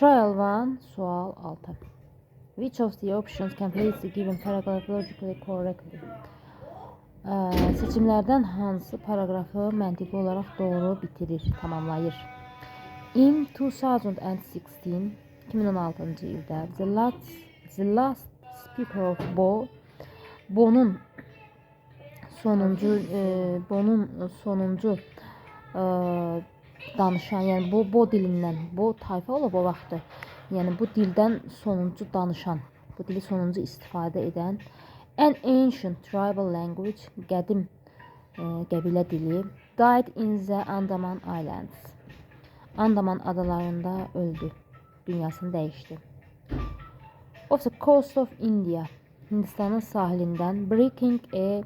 Trial 1, sual 6. Which of the options completes the given paragraph logically correctly? Seçimlerden hansı paragrafı məntiqi olaraq doğru bitirir, tamamlayır? In 2016 ildə the last speaker of Bo'nun sonuncu danışan, yəni Bo dilindən, Bo tayfa olub o vaxtı. Yəni bu dildən sonuncu danışan, bu dili sonuncu istifadə edən an ancient tribal language, qədim qəbilə dili, died in the Andaman Islands. Andaman adalarında öldü, dünyasını dəyişdi. Off the coast of India, Hindistanın sahilindən, breaking a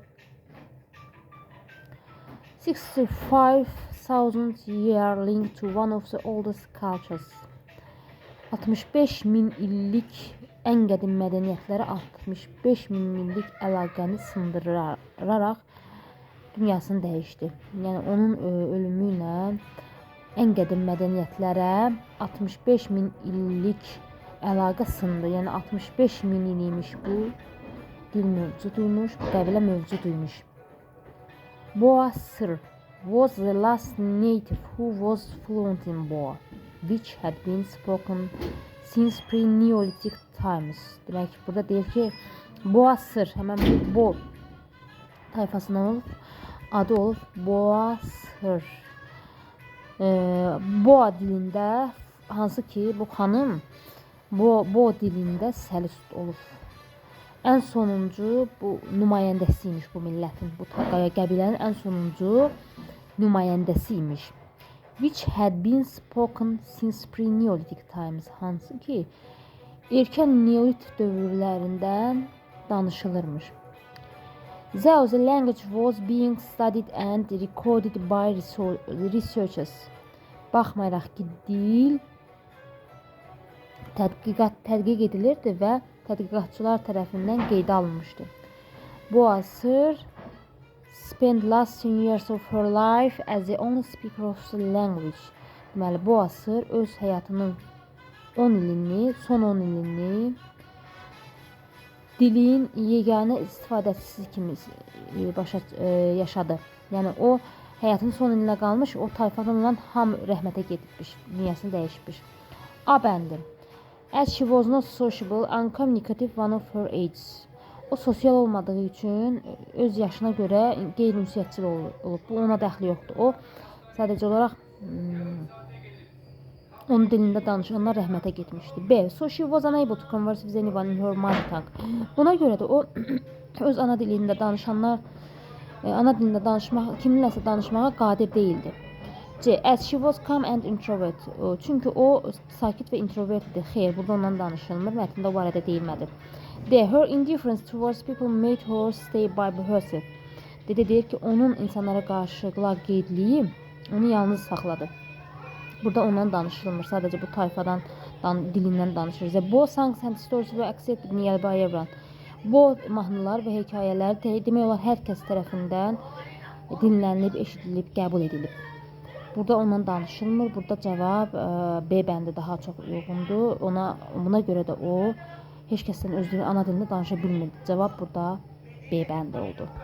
65,000 year link to one of the oldest cultures. 65 min illik ən qədim mədəniyyətlərə 65 min illik əlaqəni sındıraraq dünyasını dəyişdi. Yəni onun ölümü ilə ən qədim mədəniyyətlərə 65 min illik əlaqə sındı. Yəni 65 min iliymiş bu dil mövcuduymuş, bu qəbilə mövcuduymuş. Boa Sır was the last native who was fluent in Boa, which had been spoken since pre-Neolithic times. Demək ki, burada deyir ki, Boa Sır, həmən bu Bo tayfasının adı olub Boa Sır. Boa dilində, hansı ki bu xanım Bo dilində səlist olub. Ən sonuncu bu nümayəndəsiymiş bu millətin, bu qəbilənin ən sonuncu nümayəndəsiymiş. Which had been spoken since pre-Neolithic times, hansı ki erkən neolit dövrlərindən danışılırmış. Though the language was being studied and recorded by researchers, baxmayaraq ki dil tədqiq edilirdi və tədqiqatçılar tərəfindən qeydə alınmışdı. Boa Sır spent last 10 years of her life as the only speaker of the language. Deməli, Boa Sır öz həyatının son 10 ilini dilin yeganə istifadəçisi kimi yaşadı. Yəni o həyatının son ilinə qalmış, o tayfadan olan hamı rəhmətə gedibmiş, dünyasını dəyişmiş. A bəndi. As she was not sociable and communicative one of her age. O sosial olmadığı üçün öz yaşına görə qeyri-ünsiyyətçil olub. Bu ona dəxli yoxdur. O sadəcə olaraq onun dilində danışanlar rəhmətə getmişdi. B. So she was unable to converse with anyone in her mother tongue. Buna görə də o öz ana dilində danışmaq, kiminləsə danışmağa qadir değildi. C. As she was calm and introvert. Çünki o sakit və introvertdir. Xeyr, burada ondan danışılmır. Mətndə o barədə deyilmədi. D. Her indifference towards people made her stay by herself. Deyir ki, onun insanlara qarşı laqeydliyi onu yalnız saxladı. Burada ondan danışılmır. Sadəcə bu tayfadan dilindən danışır. Bo songs and stories were accepted nearly by everyone. Bo mahnılar və hekayələr demək olar hər kəs tərəfindən dinlənilib, eşidilib, qəbul edilib. Burada ondan danışılmır. Burada cavab B bəndi daha çox uyğundur. Buna görə də o heç kəsdən öz ana dilində danışa bilmirdi. Cavab burada B bəndi oldu.